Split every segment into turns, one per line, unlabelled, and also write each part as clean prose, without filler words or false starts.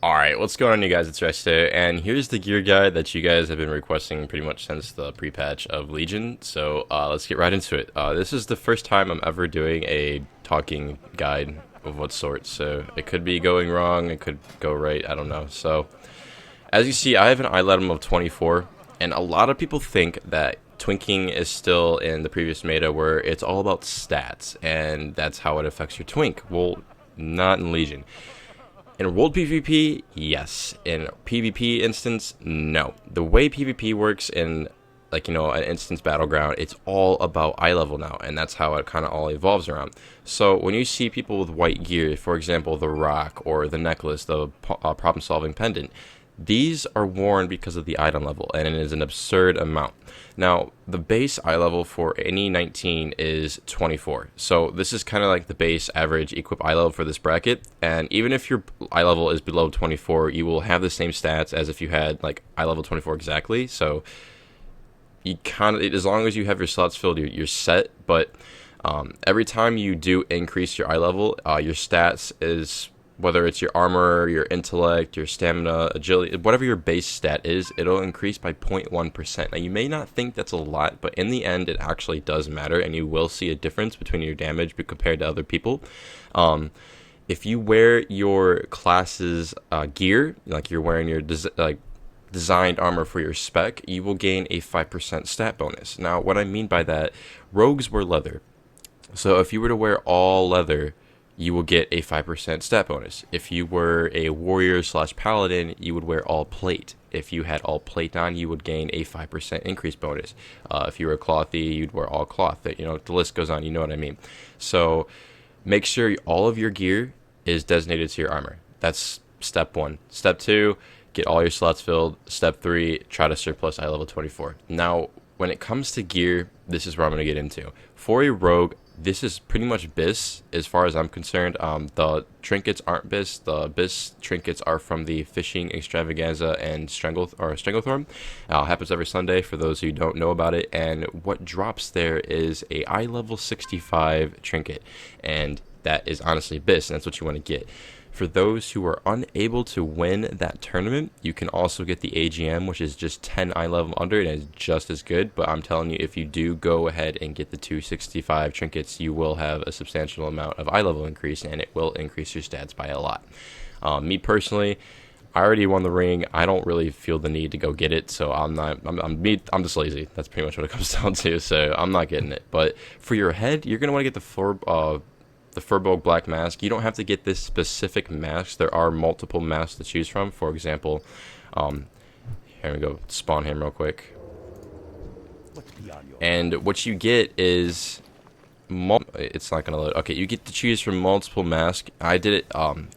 Alright, what's going on, you guys? It's Resto, and here's the gear guide that you guys have been requesting pretty much since the pre-patch of Legion, so let's get right into it. This is the first time I'm ever doing a talking guide of what sort, so it could be going wrong, it could go right, I don't know. So, as you see, I have an item of 24, and a lot of people think that twinking is still in the previous meta where it's all about stats, and that's how it affects your twink. Well, not in Legion. In World PvP, yes. In PvP instance, no. The way PvP works in, an instance battleground, it's all about eye level now, and that's how it kind of all evolves around. So when you see people with white gear, for example, the rock or the necklace, the problem-solving pendant, these are worn because of the item level, and it is an absurd amount. Now, the base eye level for any 19 is 24. So this is kind of like the base average equip eye level for this bracket. And even if your eye level is below 24, you will have the same stats as if you had like eye level 24 exactly. So you kind of, as long as you have your slots filled, you're set. But every time you do increase your eye level, your stats is, whether it's your armor, your intellect, your stamina, agility, whatever your base stat is, it'll increase by 0.1%. Now, you may not think that's a lot, but in the end, it actually does matter, and you will see a difference between your damage compared to other people. If you wear your class's gear, like you're wearing your designed armor for your spec, you will gain a 5% stat bonus. Now, what I mean by that, rogues wear leather. So if you were to wear all leather, you will get a 5% stat bonus. If you were a warrior / paladin, you would wear all plate. If you had all plate on, you would gain a 5% increase bonus. If you were clothy, you'd wear all cloth. The list goes on, you know what I mean. So make sure all of your gear is designated to your armor. That's step 1. Step 2, get all your slots filled. Step 3, try to surplus eye level 24. Now, when it comes to gear, this is where I'm going to get into. For a rogue, this is pretty much BIS as far as I'm concerned. The trinkets aren't BIS. The BIS trinkets are from the Fishing Extravaganza and Stranglethorn. Happens every Sunday for those who don't know about it. And what drops there is a eye level 65 trinket. And that is honestly BIS, and that's what you want to get. For those who are unable to win that tournament, you can also get the AGM, which is just 10 eye level under, and is just as good. But I'm telling you, if you do go ahead and get the 265 trinkets, you will have a substantial amount of eye level increase, and it will increase your stats by a lot. Me personally, I already won the ring. I don't really feel the need to go get it, so I'm just lazy. That's pretty much what it comes down to. So I'm not getting it. But for your head, you're gonna want to get the Furbolg Black Mask. You don't have to get this specific mask. There are multiple masks to choose from. For example, here we go, spawn him real quick. And what you get is, it's not going to load. Okay, you get to choose from multiple masks. I did it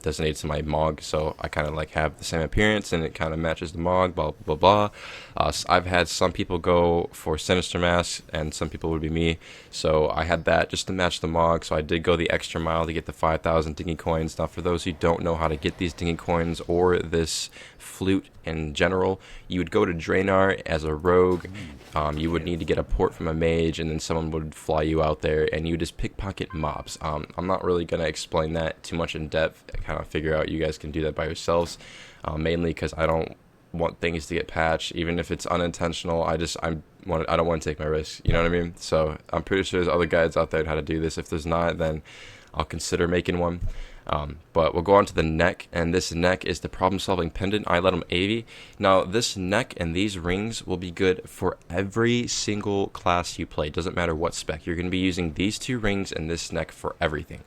designated to my Mog, so I kind of like have the same appearance, and it kind of matches the Mog, blah, blah, blah. I've had some people go for Sinister masks, and some people would be me. So I had that just to match the Mog, so I did go the extra mile to get the 5,000 dingy coins. Now, for those who don't know how to get these dingy coins or this flute in general, you would go to Draenor as a rogue. You would need to get a port from a mage, and then someone would fly you out there, and you just pickpocket mobs. I'm not really going to explain that too much in depth. I kind of figure out you guys can do that by yourselves, mainly because I don't want things to get patched, even if it's unintentional. I don't want to take my risk, you know what I mean? So I'm pretty sure there's other guides out there on how to do this. If there's not, then I'll consider making one. But we'll go on to the neck, and this neck is the problem-solving pendant. I let them 80. Now, this neck and these rings will be good for every single class you play. Doesn't matter what spec. You're going to be using these 2 rings and this neck for everything.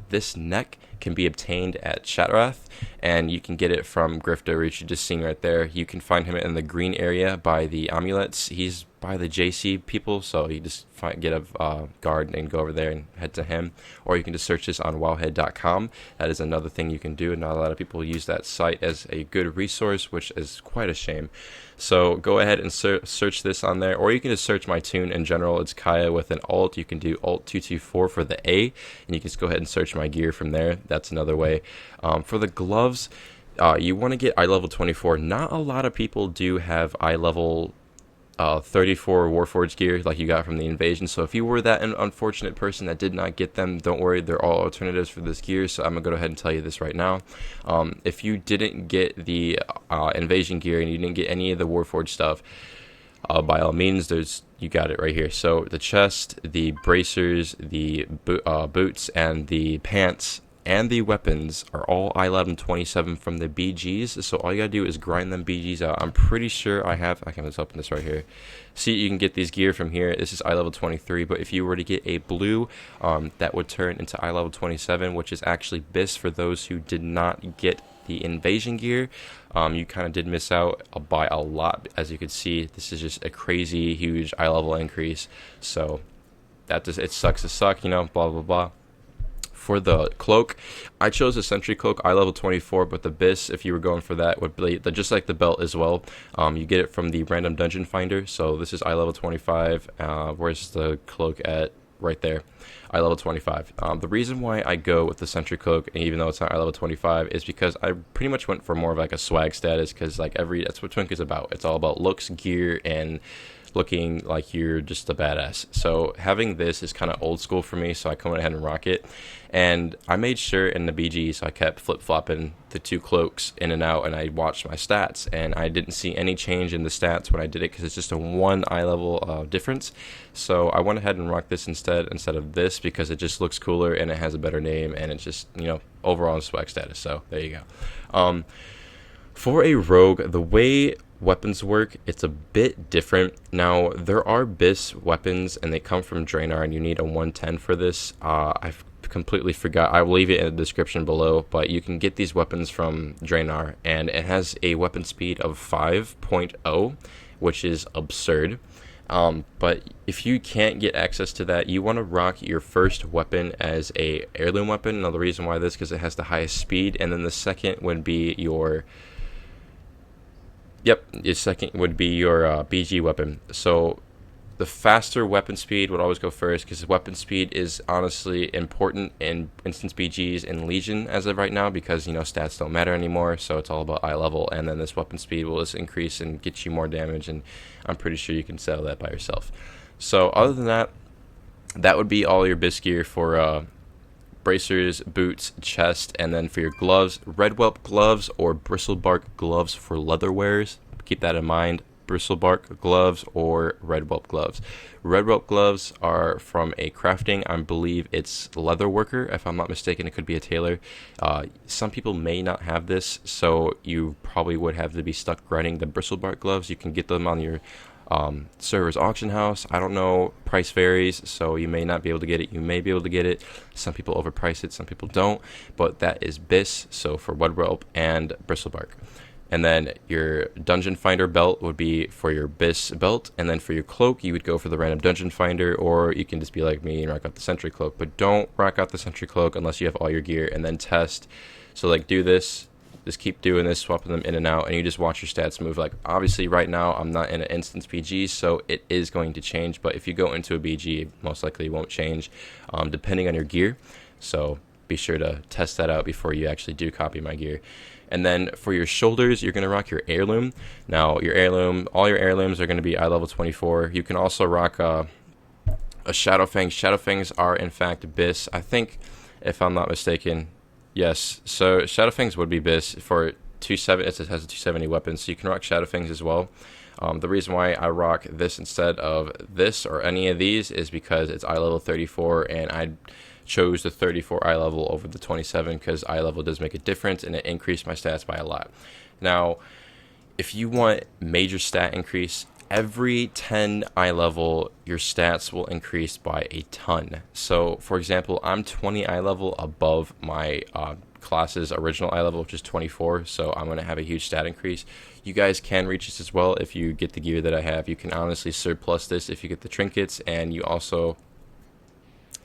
This neck can be obtained at Shattrath, and you can get it from GRIFTAH, which you're just seeing right there. You can find him in the green area by the amulets. He's by the JC people, so you just get a guard and go over there and head to him, or you can just search this on wowhead.com. That is another thing you can do, and not a lot of people use that site as a good resource, which is quite a shame. So go ahead and search this on there, or you can just search my tune in general. It's Kaya with an alt. You can do alt 224 for the A, and you can just go ahead and search my gear from there. That's another way. For the gloves, you want to get eye level 24. Not a lot of people do have eye level 34 Warforged gear like you got from the invasion. So if you were that unfortunate person that did not get them, don't worry, they're all alternatives for this gear. So I'm gonna go ahead and tell you this right now. If you didn't get the invasion gear and you didn't get any of the Warforged stuff, by all means, you got it right here. So the chest, the bracers, the boots, and the pants, and the weapons are all eye level 27 from the BGs. So all you gotta do is grind them BGs out. I'm pretty sure I can just open this right here. See, you can get these gear from here. This is eye level 23, but if you were to get a blue, that would turn into eye level 27, which is actually BIS for those who did not get the invasion gear. You kind of did miss out by a lot. As you can see, this is just a crazy huge eye level increase. So it sucks to suck, blah blah blah. For the cloak, I chose a sentry cloak, eye level 24, but the BIS, if you were going for that, would be just like the belt as well. You get it from the random dungeon finder. So this is eye level 25. Where's the cloak at? Right there, eye level 25. The reason why I go with the sentry cloak, even though it's not eye level 25, is because I pretty much went for more of like a swag status, because that's what Twink is about. It's all about looks, gear, and looking like you're just a badass. So having this is kind of old school for me, so I come ahead and rock it. And I made sure in the BG, so I kept flip-flopping the two cloaks in and out, and I watched my stats, and I didn't see any change in the stats when I did it, because it's just a 1 eye level difference. So I went ahead and rocked this instead of this, because it just looks cooler and it has a better name, and it's just, overall swag status. So there you go. For a rogue, the way weapons work, it's a bit different. Now, there are BIS weapons, and they come from Draenor, and you need a 110 for this. I've completely forgot. I will leave it in the description below, but you can get these weapons from Draenor, and it has a weapon speed of 5.0, which is absurd. But if you can't get access to that, you want to rock your first weapon as a heirloom weapon. Now, the reason why this, because it has the highest speed, and then the second would be your BG weapon. So the faster weapon speed would always go first, because weapon speed is honestly important in instance BGs in Legion as of right now, because stats don't matter anymore, so it's all about eye level, and then this weapon speed will just increase and get you more damage, and I'm pretty sure you can settle that by yourself. So other than that, that would be all your BIS gear for bracers, boots, chest, and then for your gloves, red whelp gloves or bristlebark gloves for leather wearers. Keep that in mind. Bristlebark gloves or red whelp gloves. Red whelp gloves are from a crafting, I believe it's leather worker, if I'm not mistaken. It could be a tailor. Some people may not have this, so you probably would have to be stuck grinding the bristlebark gloves. You can get them on your server's auction house. I don't know, price varies, so you may not be able to get it, you may be able to get it. Some people overprice it, some people don't, but that is BIS, so for red whelp and bristlebark. And then your dungeon finder belt would be for your BIS belt, and then for your cloak you would go for the random dungeon finder, or you can just be like me and rock out the sentry cloak. But don't rock out the sentry cloak unless you have all your gear, and then test. So do this, just keep doing this, swapping them in and out, and you just watch your stats move. Obviously right now I'm not in an instance BG, so it is going to change, but if you go into a BG, most likely it won't change, depending on your gear. So be sure to test that out before you actually do copy my gear. And then for your shoulders, you're going to rock your heirloom. Now, your heirloom, all your heirlooms are going to be eye level 24. You can also rock a Shadowfang. Shadowfangs are, in fact, BIS. I think, if I'm not mistaken, yes. So Shadowfangs would be BIS for 270. It has a 270 weapon, so you can rock Shadowfangs as well. The reason why I rock this instead of this or any of these is because it's eye level 34, and I chose the 34 eye level over the 27 because eye level does make a difference, and it increased my stats by a lot. Now, if you want major stat increase, every 10 eye level your stats will increase by a ton. So for example, I'm 20 eye level above my class's original eye level, which is 24, so I'm going to have a huge stat increase. You guys can reach this as well if you get the gear that I have. You can honestly surplus this if you get the trinkets, and you also,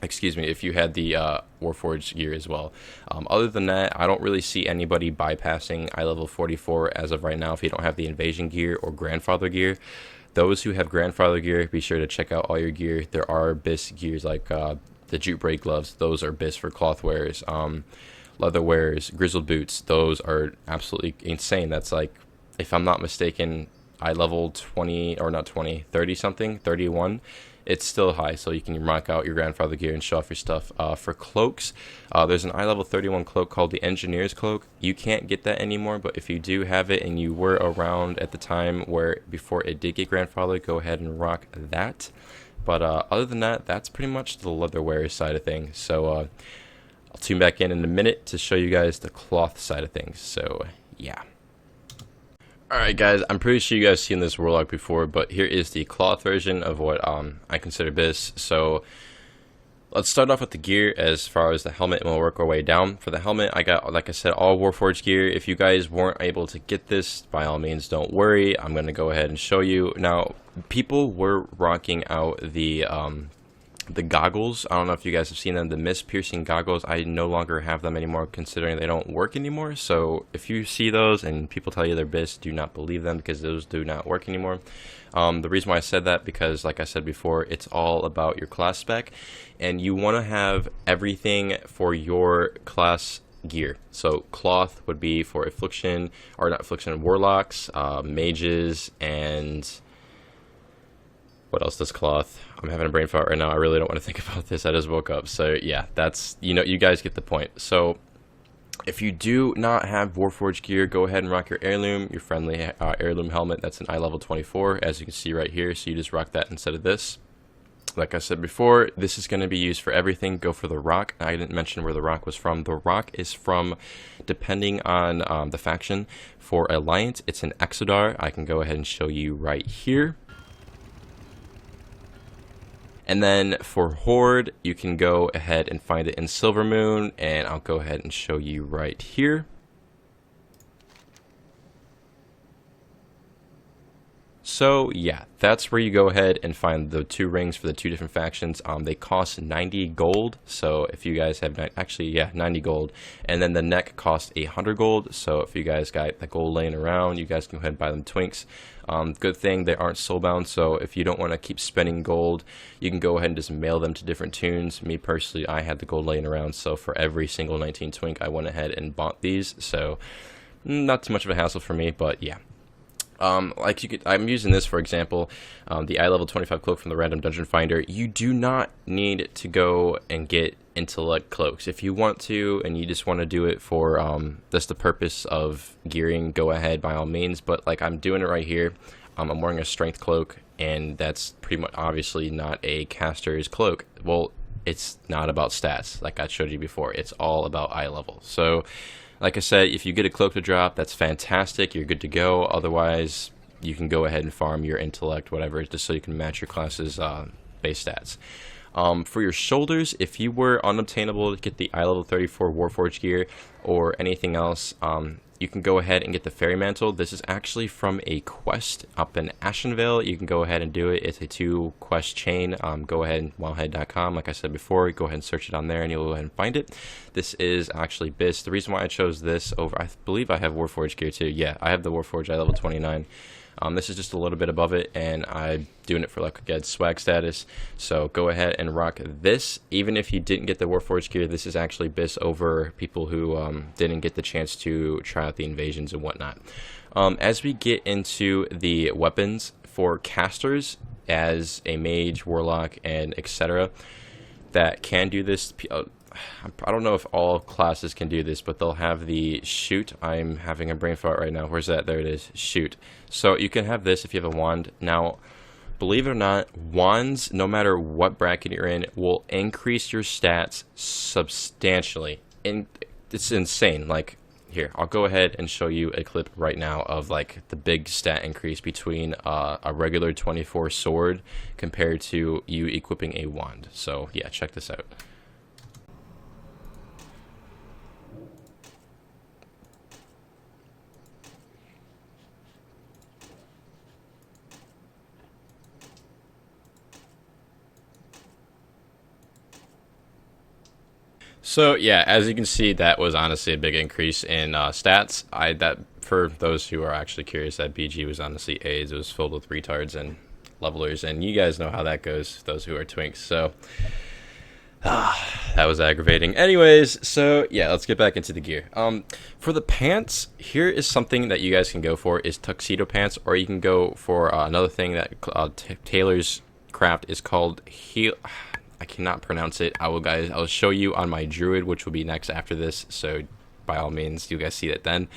if you had the Warforged gear as well. Other than that, I don't really see anybody bypassing eye level 44 as of right now if you don't have the invasion gear or grandfather gear. Those who have grandfather gear, be sure to check out all your gear. There are BIS gears like the jute braid gloves. Those are BIS for cloth wearers. Leather wearers, grizzled boots, those are absolutely insane. That's if I'm not mistaken, eye level 20, or not 20, 30 something, 31, it's still high, so you can rock out your grandfather gear and show off your stuff. For cloaks, there's an eye level 31 cloak called the Engineer's Cloak. You can't get that anymore, but if you do have it and you were around at the time where before it did get grandfather, go ahead and rock that. But other than that, that's pretty much the leatherware side of things. So I'll tune back in a minute to show you guys the cloth side of things. So yeah. Alright guys, I'm pretty sure you guys seen this warlock before, but here is the cloth version of what I consider this. So let's start off with the gear as far as the helmet, and we'll work our way down. For the helmet, I got, like I said, all Warforged gear. If you guys weren't able to get this, by all means, don't worry. I'm going to go ahead and show you. Now, people were rocking out the goggles. I don't know if you guys have seen them, the mist piercing goggles. I no longer have them anymore, considering they don't work anymore. So if you see those and people tell you they're BIS, do not believe them, because those do not work anymore. The reason why I said that, because like I said before, it's all about your class spec, and you want to have everything for your class gear. So cloth would be for affliction, or not affliction, warlocks, mages, and what else does cloth? I'm having a brain fart right now. I really don't want to think about this. I just woke up. So yeah, that's, you know, you guys get the point. So if you do not have Warforged gear, go ahead and rock your Heirloom, your friendly Heirloom helmet. That's an eye level 24, as you can see right here. So you just rock that instead of this. Like I said before, this is going to be used for everything. Go for the rock. I didn't mention where the rock was from. The rock is from, depending on the faction. For Alliance, it's an Exodar. I can go ahead and show you right here. And then for Horde, you can go ahead and find it in Silvermoon, and I'll go ahead and show you right here. So yeah, that's where you go ahead and find the two rings for the two different factions. They cost 90 gold, so if you guys have, actually yeah, 90 gold, and then the neck costs 100 gold, so if you guys got the gold laying around, you guys can go ahead and buy them Twinks. Good thing they aren't soulbound, so if you don't want to keep spending gold, you can go ahead and just mail them to different tunes. Me personally, I had the gold laying around, so for every single 19 Twink, I went ahead and bought these, so not too much of a hassle for me, but yeah. Like you could, I'm using this for example, the eye level 25 cloak from the random dungeon finder. You do not need to go and get intellect cloaks. If you want to and you just want to do it for just the purpose of gearing, go ahead by all means, but like I'm doing it right here. I'm wearing a strength cloak, and that's pretty much obviously not a caster's cloak. Well, it's not about stats like I showed you before. It's all about eye level. So like I said, if you get a cloak to drop, that's fantastic. You're good to go. Otherwise, you can go ahead and farm your intellect, whatever, just so you can match your class's base stats. For your shoulders, if you were unobtainable to get the eye level 34 Warforged gear or anything else, you can go ahead and get the Fairy Mantle. This is actually from a quest up in Ashenvale. You can go ahead and do it. It's a 2-quest chain. Go ahead and wildhead.com. Like I said before, go ahead and search it on there and you'll go ahead and find it. This is actually BIS. The reason why I chose this over, I believe I have Warforged gear too. Yeah, I have the Warforged eye level 29. This is just a little bit above it, and I'm doing it for like again swag status. So go ahead and rock this. Even if you didn't get the Warforged gear, this is actually BIS over people who didn't get the chance to try out the invasions and whatnot. As we get into the weapons for casters, as a mage, warlock, and etc., that can do this. I don't know if all classes can do this, but they'll have the shoot. I'm having a brain fart right now. Where's that? There it is. Shoot. So you can have this if you have a wand. Now, believe it or not, wands, no matter what bracket you're in, will increase your stats substantially. And it's insane. Like, here, I'll go ahead and show you a clip right now of like the big stat increase between a regular 24 sword compared to you equipping a wand. So yeah, check this out. So yeah, as you can see, that was honestly a big increase in stats. That for those who are actually curious, that BG was honestly AIDS. It was filled with retards and levelers, and you guys know how that goes. Those who are twinks. So That was aggravating. Anyways, so yeah, let's get back into the gear. For the pants, here is something that you guys can go for is tuxedo pants, or you can go for another thing that Taylor's craft is called I cannot pronounce it. I'll show you on my Druid, which will be next after this. So by all means, you guys see that then.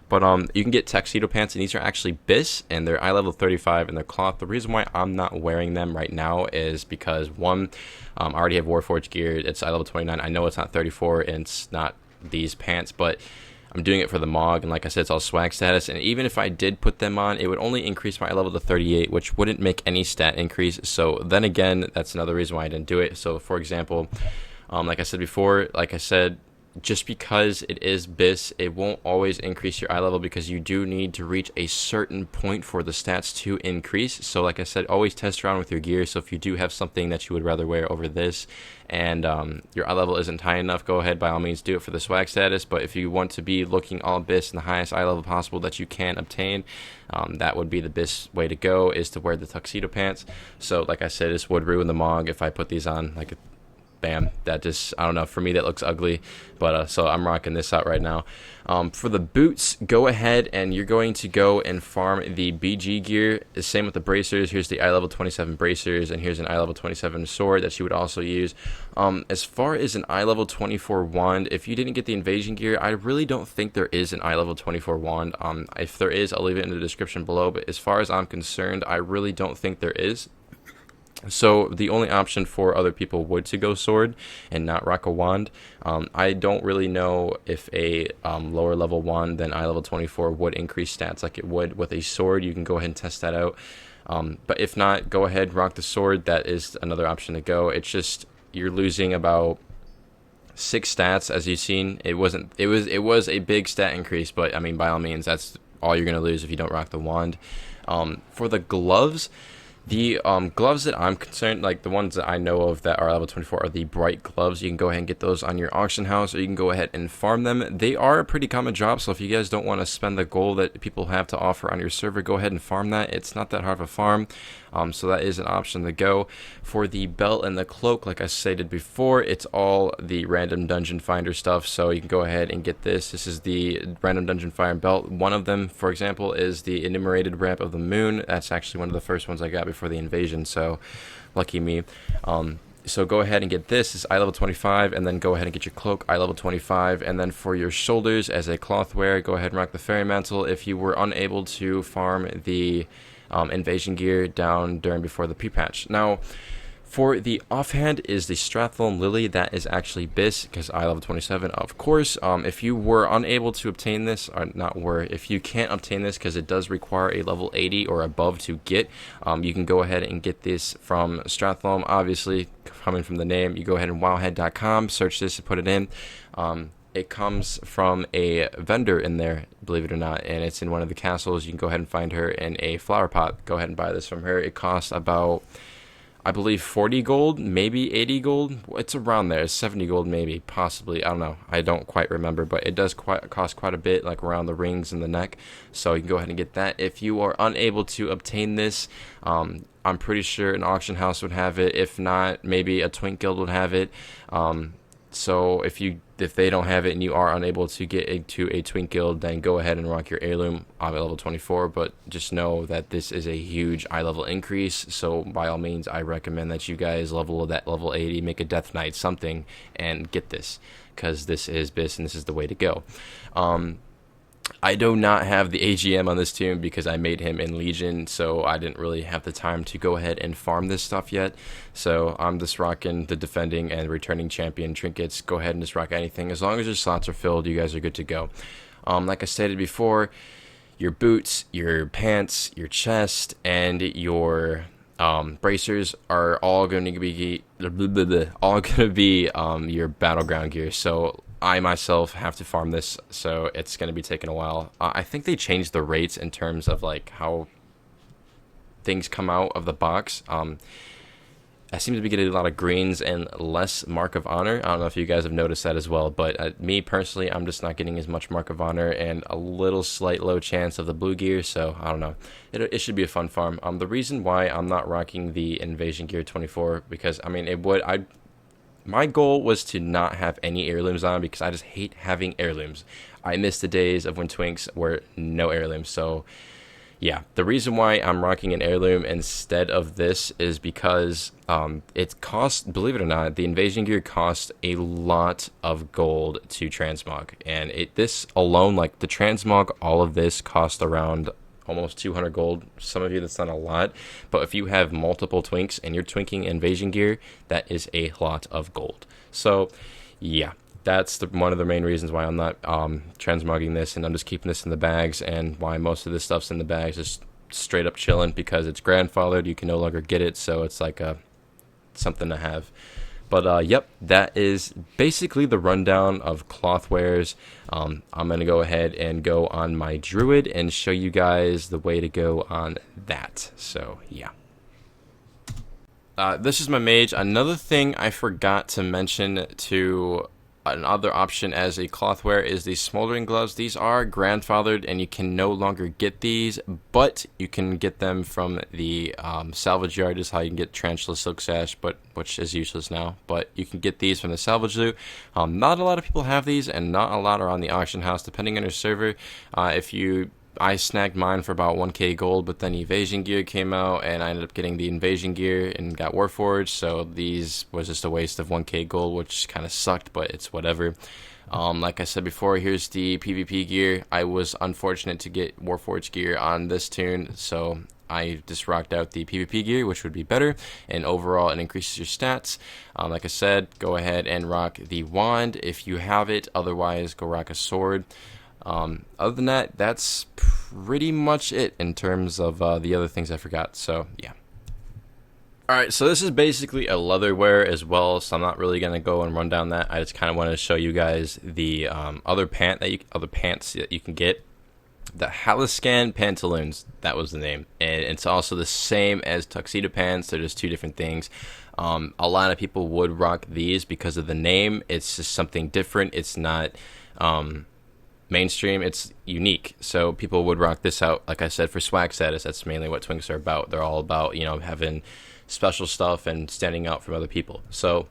But you can get tuxedo pants, and these are actually bis, and they're eye level 35, and they're cloth. The reason why I'm not wearing them right now is because, one, I already have Warforged gear. It's eye level 29. I know it's not 34, and it's not these pants, but I'm doing it for the Mog, and like I said, it's all swag status, and even if I did put them on, it would only increase my eye level to 38, which wouldn't make any stat increase. So then again, that's another reason why I didn't do it. So for example, like I said before, just because it is bis, it won't always increase your eye level, because you do need to reach a certain point for the stats to increase. So like I said, always test around with your gear. So if you do have something that you would rather wear over this, and your eye level isn't high enough, go ahead, by all means, do it for the swag status. But if you want to be looking all bis in the highest eye level possible that you can obtain, that would be the bis way to go, is to wear the tuxedo pants. So like I said, this would ruin the Mog if I put these on, like, bam, that just, I don't know, for me that looks ugly, but so I'm rocking this out right now. For the boots, go ahead and you're going to go and farm the BG gear. The same with the bracers. Here's the eye level 27 bracers, and here's an eye level 27 sword that you would also use. As far as an eye level 24 wand, if you didn't get the invasion gear, I really don't think there is an eye level 24 wand. If there is, I'll leave it in the description below, but as far as I'm concerned, I really don't think there is. So the only option for other people would to go sword and not rock a wand. I don't really know if a lower level wand than eye level 24 would increase stats like it would with a sword. You can go ahead and test that out. But if not, go ahead, rock the sword. That is another option to go. It's just you're losing about 6 stats, as you've seen. It was a big stat increase, but I mean, by all means, that's all you're gonna lose if you don't rock the wand. For the gloves, the gloves that I'm concerned, like the ones that I know of that are level 24, are the bright gloves. You can go ahead and get those on your auction house, or you can go ahead and farm them. They are a pretty common drop, so if you guys don't want to spend the gold that people have to offer on your server, go ahead and farm that. It's not that hard of a farm, so that is an option to go. For the belt and the cloak, like I stated before, it's all the random dungeon finder stuff, so you can go ahead and get this. This is the random dungeon finder belt. One of them, for example, is the enumerated ramp of the moon. That's actually one of the first ones I got before the invasion, so lucky me. So go ahead and get this. It's eye level 25, and then go ahead and get your cloak, eye level 25, and then for your shoulders as a cloth wear, go ahead and rock the fairy mantle. If you were unable to farm the invasion gear down during before the pre-patch. Now, for the offhand is the Stratholme Lily. That is actually bis, because eye level 27, of course. If you were unable to obtain this, or not were, if you can't obtain this, because it does require a level 80 or above to get, you can go ahead and get this from Stratholme. Obviously, coming from the name, you go ahead and wowhead.com, search this and put it in. It comes from a vendor in there, believe it or not, and it's in one of the castles. You can go ahead and find her in a flower pot. Go ahead and buy this from her. It costs about, I believe, 40 gold, maybe 80 gold. It's around there. 70 gold, maybe, possibly. I don't know. I don't quite remember, but it does cost quite a bit, like around the rings and the neck. So you can go ahead and get that. If you are unable to obtain this, I'm pretty sure an auction house would have it. If not, maybe a Twink guild would have it. So if they don't have it and you are unable to get into a Twink guild, then go ahead and rock your Heirloom at level 24. But just know that this is a huge eye level increase. So by all means, I recommend that you guys level that level 80, make a Death Knight, something, and get this, because this is bis and this is the way to go. I do not have the AGM on this tomb because I made him in Legion, so I didn't really have the time to go ahead and farm this stuff yet. So I'm just rocking the defending and returning champion trinkets. Go ahead and just rock anything. As long as your slots are filled, you guys are good to go. Like I stated before, your boots, your pants, your chest, and your bracers are all going to be your battleground gear. So I myself have to farm this, so it's going to be taking a while. I think they changed the rates in terms of like how things come out of the box. I seem to be getting a lot of greens and less Mark of Honor. I don't know if you guys have noticed that as well, but me personally, I'm just not getting as much Mark of Honor and a little slight low chance of the blue gear, so I don't know. It should be a fun farm. The reason why I'm not rocking the Invasion Gear 24, because, I mean, my goal was to not have any heirlooms on because I just hate having heirlooms. I miss the days of when Twinks were no heirlooms. So yeah, the reason why I'm rocking an heirloom instead of this is because it costs, believe it or not, the invasion gear costs a lot of gold to transmog. And this alone, like the transmog, all of this cost around almost 200 gold. Some of you, that's not a lot. But if you have multiple Twinks and you're twinking invasion gear, that is a lot of gold. So yeah. That's one of the main reasons why I'm not transmogging this, and I'm just keeping this in the bags, and why most of this stuff's in the bags is straight up chilling because it's grandfathered. You can no longer get it, so it's like something to have. But yep, that is basically the rundown of cloth wares. I'm going to go ahead and go on my Druid and show you guys the way to go on that. So yeah. This is my mage. Another thing I forgot to mention to another option as a clothware is the smoldering gloves. These are grandfathered and you can no longer get these, but you can get them from the salvage yard is how you can get Tarantula Silk Sash, but which is useless now. But you can get these from the salvage loot. Not a lot of people have these, and not a lot are on the auction house, depending on your server. I snagged mine for about 1k gold, but then evasion gear came out and I ended up getting the invasion gear and got warforged, so these was just a waste of 1k gold, which kind of sucked, but it's whatever. Like I said before, here's the PvP gear. I was unfortunate to get warforged gear on this tune, so I just rocked out the PvP gear, which would be better, and overall it increases your stats. Like I said, go ahead and rock the wand if you have it, otherwise go rock a sword. Other than that, that's pretty much it in terms of the other things I forgot. So yeah. Alright, so this is basically a leatherware as well, so I'm not really going to go and run down that. I just kind of want to show you guys the other pants that you can get. The Haliscan Pantaloons, that was the name. And it's also the same as tuxedo pants. They're just two different things. A lot of people would rock these because of the name. It's just something different. It's not mainstream, it's unique, so people would rock this out, like I said, for swag status. That's mainly what Twinks are about. They're all about, you know, having special stuff and standing out from other people. So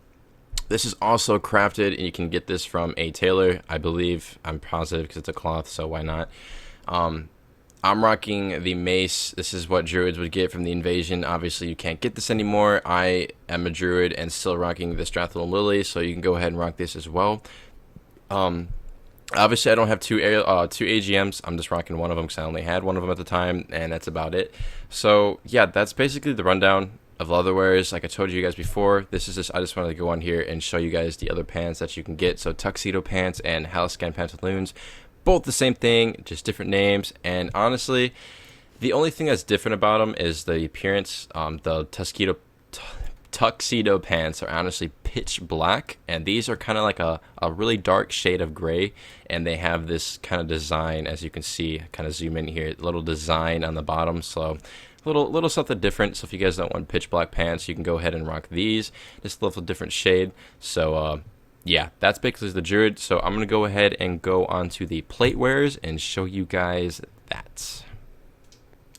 this is also crafted, and you can get this from a tailor, I believe. I'm positive because it's a cloth, so why not? I'm rocking the mace. This is what druids would get from the invasion. Obviously you can't get this anymore. I am a druid and still rocking the Strathallan Lily, so you can go ahead and rock this as well. Obviously, I don't have two AGMs. I'm just rocking one of them because I only had one of them at the time, and that's about it. So, yeah, that's basically the rundown of leatherwares. Like I told you guys before, I just wanted to go on here and show you guys the other pants that you can get. So, tuxedo pants and Haliscan Pantaloons, both the same thing, just different names. And honestly, the only thing that's different about them is the appearance. The tuxedo pants are honestly pitch black, and these are kind of like a really dark shade of gray, and they have this kind of design, as you can see. Kind of zoom in here, little design on the bottom, so little something different. So if you guys don't want pitch black pants, you can go ahead and rock these, just a little different shade. So yeah, that's basically the Druid. So I'm gonna go ahead and go on to the plate wares and show you guys that.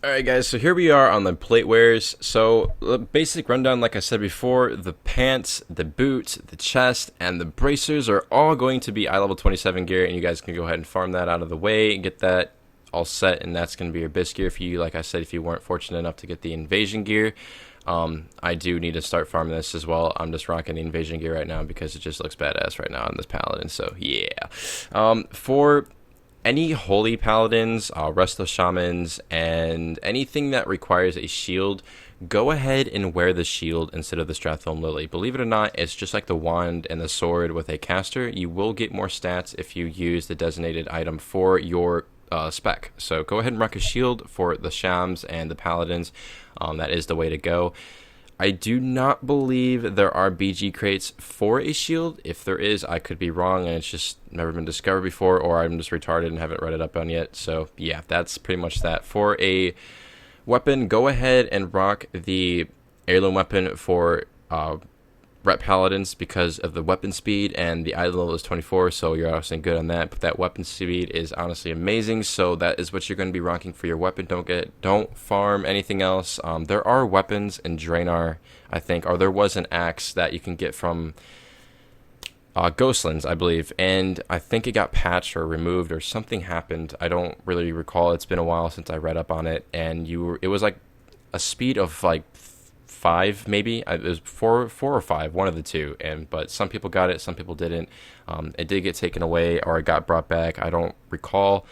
Alright guys, so here we are on the plate wares. So the basic rundown, like I said before, the pants, the boot, the chest, and the bracers are all going to be eye level 27 gear, and you guys can go ahead and farm that out of the way and get that all set, and that's going to be your best gear for you. Like I said, if you weren't fortunate enough to get the invasion gear, I do need to start farming this as well. I'm just rocking the invasion gear right now because it just looks badass right now on this paladin, so yeah. For any holy paladins, resto shamans, and anything that requires a shield, go ahead and wear the shield instead of the Strathallan Lily. Believe it or not, it's just like the wand and the sword with a caster. You will get more stats if you use the designated item for your spec. So go ahead and rock a shield for the shams and the paladins. That is the way to go. I do not believe there are BG crates for a shield. If there is, I could be wrong and it's just never been discovered before, or I'm just retarded and haven't read it up on yet. So yeah, that's pretty much that. For a weapon, go ahead and rock the heirloom weapon for rep paladins because of the weapon speed, and the item level is 24, so you're obviously good on that. But that weapon speed is honestly amazing, so that is what you're going to be rocking for your weapon. Don't farm anything else. There are weapons in Draenor, I think, or there was an axe that you can get from Ghostlands, I believe, and I think it got patched or removed or something happened. I don't really recall. It's been a while since I read up on it, and it was like a speed of like 5, maybe. It was four or five, one of the two. But some people got it, some people didn't. It did get taken away, or it got brought back. I don't recall.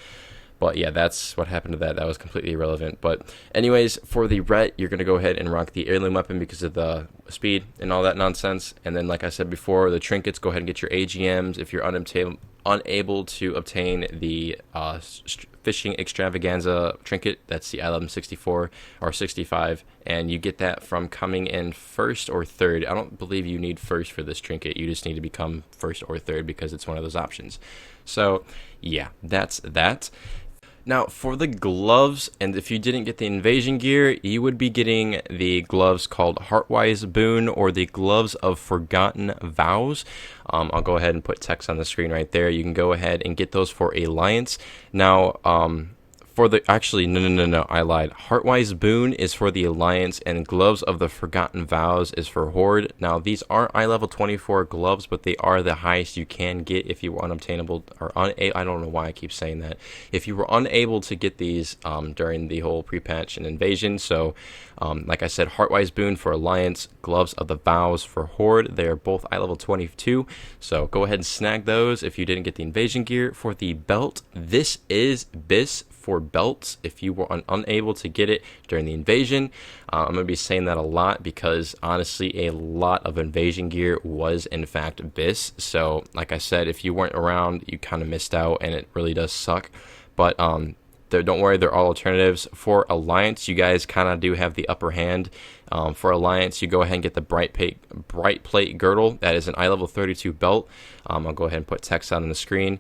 But yeah, that's what happened to that. That was completely irrelevant. But anyways, for the ret, you're going to go ahead and rock the Heirloom weapon because of the speed and all that nonsense. And then, like I said before, the Trinkets, go ahead and get your AGMs. If you're unable to obtain the Fishing Extravaganza Trinket, that's the item 64 or 65. And you get that from coming in first or third. I don't believe you need first for this Trinket. You just need to become first or third because it's one of those options. So, yeah, that's that. Now, for the gloves, and if you didn't get the invasion gear, you would be getting the gloves called Heartwise Boon or the Gloves of Forgotten Vows. I'll go ahead and put text on the screen right there. You can go ahead and get those for Alliance. Now, actually, no, I lied. Heartwise Boon is for the Alliance, and Gloves of the Forgotten Vows is for Horde. Now, these aren't eye level 24 gloves, but they are the highest you can get if you were unobtainable, or I don't know why I keep saying that. If you were unable to get these during the whole pre-patch and invasion. So, like I said, Heartwise Boon for Alliance, Gloves of the Vows for Horde. They are both eye level 22. So, go ahead and snag those if you didn't get the invasion gear. For the belt, this is BIS for belts if you were unable to get it during the invasion. I'm going to be saying that a lot because honestly a lot of invasion gear was in fact BIS. So like I said, if you weren't around, you kind of missed out, and it really does suck. But don't worry, they're all alternatives. For Alliance, you guys kind of do have the upper hand. For Alliance, you go ahead and get the Bright Plate Girdle. That is an eye level 32 belt. I'll go ahead and put text on the screen.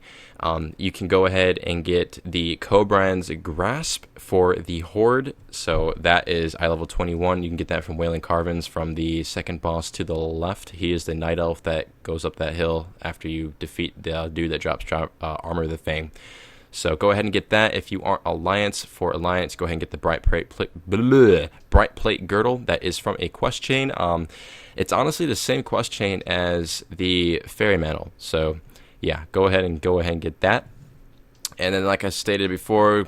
You can go ahead and get the Cobran's Grasp for the Horde. So that is eye level 21. You can get that from Wailing Carvins from the second boss to the left. He is the Night Elf that goes up that hill after you defeat the dude that drops Armor of the Fang. So go ahead and get that. If you aren't Alliance, for Alliance, go ahead and get the Bright Plate Girdle. That is from a quest chain. It's honestly the same quest chain as the Fairy Mantle. So yeah, go ahead and get that. And then, like I stated before,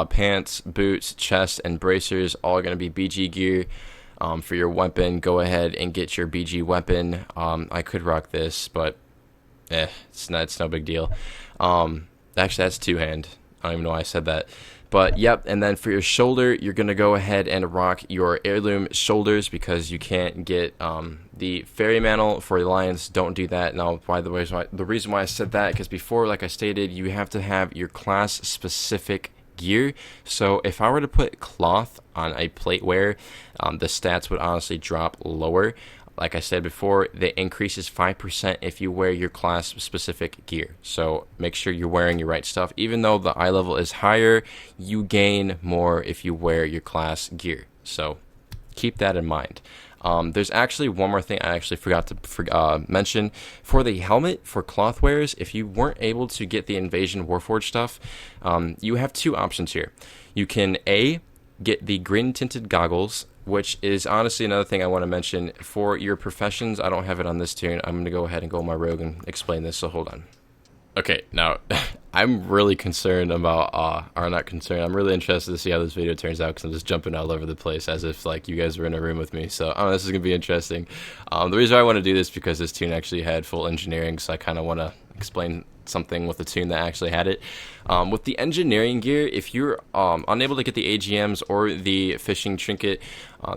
pants, boots, chest, and bracers all going to be BG gear. For your weapon, go ahead and get your BG weapon. I could rock this, but it's no big deal. Actually, that's two-hand. I don't even know why I said that. But, yep, and then for your shoulder, you're going to go ahead and rock your Heirloom shoulders because you can't get the Fairy Mantle for Alliance. Don't do that. Now, the reason why I said that, because before, like I stated, you have to have your class-specific gear. So if I were to put cloth on a plate wear, the stats would honestly drop lower. Like I said before, that increases 5% if you wear your class-specific gear. So make sure you're wearing your right stuff. Even though the eye level is higher, you gain more if you wear your class gear. So keep that in mind. There's actually one more thing I actually forgot to mention. For the helmet, for cloth wearers, if you weren't able to get the Invasion Warforged stuff, you have two options here. You can A, get the green tinted goggles, which is honestly another thing I want to mention. For your professions, I don't have it on this tune. I'm going to go ahead and go on my rogue and explain this, so hold on. Okay, now, I'm really concerned about, or not concerned, I'm really interested to see how this video turns out, because I'm just jumping all over the place as if, like, you guys were in a room with me, so, I don't know, this is going to be interesting. The reason why I want to do this, because this tune actually had full engineering, so I kind of want to explain something with the tune that actually had it. With the engineering gear, if you're unable to get the AGMs or the fishing trinket,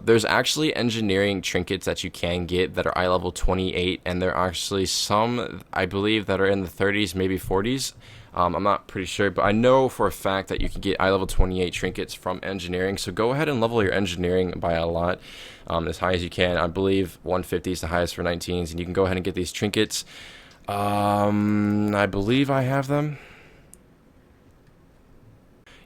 there's actually engineering trinkets that you can get that are eye level 28, and there are actually some, I believe, that are in the 30s, maybe 40s. I'm not pretty sure, but I know for a fact that you can get eye level 28 trinkets from engineering, so go ahead and level your engineering by a lot, as high as you can. I believe 150 is the highest for 19s, and you can go ahead and get these trinkets. I believe I have them.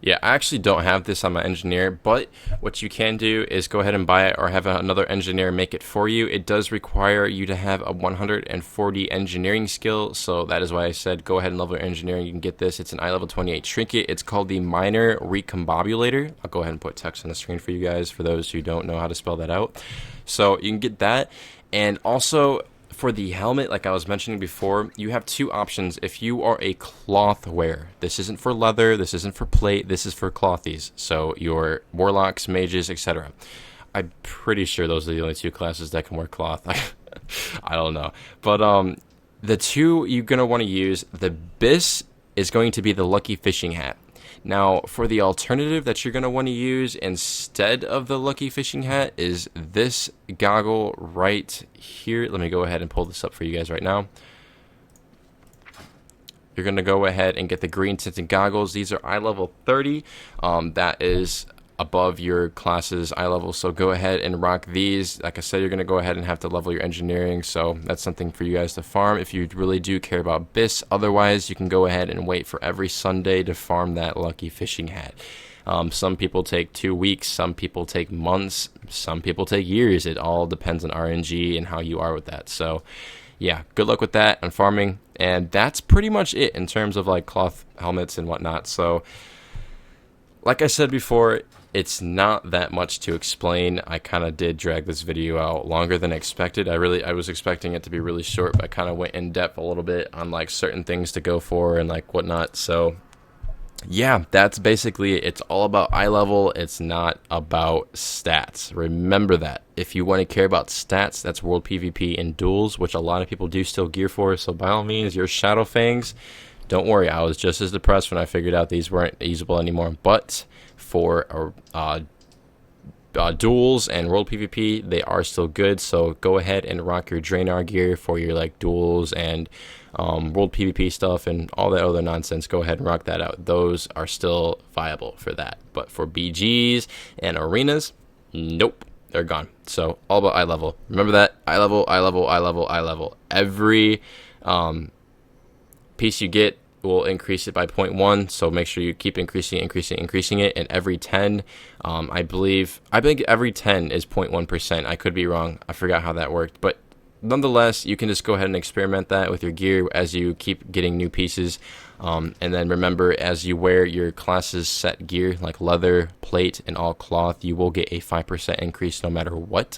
Yeah, I actually don't have this on my engineer, but what you can do is go ahead and buy it or have another engineer make it for you. It does require you to have a 140 engineering skill, so that is why I said go ahead and level your engineering. You can get this. It's an eye level 28 trinket. It's called the Minor Recombobulator. I'll go ahead and put text on the screen for you guys for those who don't know how to spell that out. So you can get that, and also for the helmet, like I was mentioning before, you have two options. If you are a cloth wearer, this isn't for leather, this isn't for plate, this is for clothies. So your warlocks, mages, etc. I'm pretty sure those are the only two classes that can wear cloth. I don't know. But the two you're going to want to use, the Bis is going to be the Lucky Fishing Hat. Now, for the alternative that you're going to want to use instead of the Lucky Fishing Hat is this goggle right here. Let me go ahead and pull this up for you guys right now. You're going to go ahead and get the green tinted goggles. These are eye level 30. That is above your class's eye level, so go ahead and rock these. Like I said, you're going to go ahead and have to level your engineering, so that's something for you guys to farm if you really do care about Bis. Otherwise, you can go ahead and wait for every Sunday to farm that Lucky Fishing Hat. Some people take 2 weeks, some people take months, some people take years. It all depends on RNG and how you are with that. So yeah, good luck with that on farming, and that's pretty much it in terms of like cloth helmets and whatnot. So like I said before, it's not that much to explain. I kind of did drag this video out longer than expected. I was expecting it to be really short, but I kind of went in depth a little bit on like certain things to go for and like whatnot. So yeah, that's basically it. It's all about eye level. It's not about stats. Remember that. If you want to care about stats, that's World PvP and duels, which a lot of people do still gear for. So by all means, your Shadow Fangs, don't worry. I was just as depressed when I figured out these weren't usable anymore. But for duels and World PvP, they are still good. So go ahead and rock your Draenor gear for your like duels and World PvP stuff and all that other nonsense. Go ahead and rock that out. Those are still viable for that. But for BGs and arenas, nope, they're gone. So all about eye level. Remember that. Eye level, eye level, eye level, eye level. Every piece you get will increase it by 0.1, so make sure you keep increasing it. And every 10, I think every 10 is 0.1%. I could be wrong. I forgot how that worked, but nonetheless, you can just go ahead and experiment that with your gear as you keep getting new pieces. And then remember, as you wear your class's set gear, like leather, plate, and all cloth, you will get a 5% increase no matter what.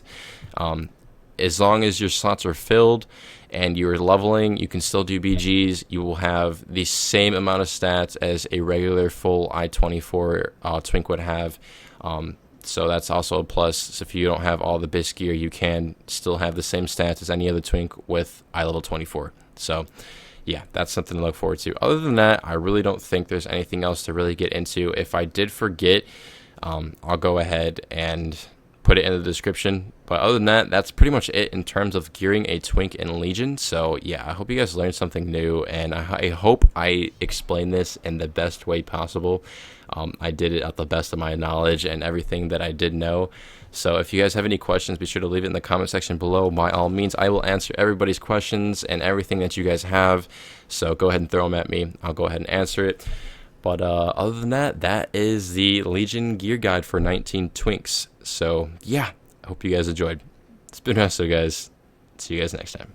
As long as your slots are filled and you're leveling, you can still do BGs. You will have the same amount of stats as a regular full I-24 Twink would have. So that's also a plus. So if you don't have all the Bis gear, you can still have the same stats as any other Twink with eye level 24. So yeah, that's something to look forward to. Other than that, I really don't think there's anything else to really get into. If I did forget, I'll go ahead and put it in the description. But other than that, that's pretty much it in terms of gearing a Twink in Legion. So yeah, I hope you guys learned something new, and I hope I explained this in the best way possible. I did it at the best of my knowledge and everything that I did know. So if you guys have any questions, be sure to leave it in the comment section below. By all means, I will answer everybody's questions and everything that you guys have. So go ahead and throw them at me. I'll go ahead and answer it. But other than that, that is the Legion gear guide for 19 Twinks. So yeah, I hope you guys enjoyed. It's been Resto, guys. See you guys next time.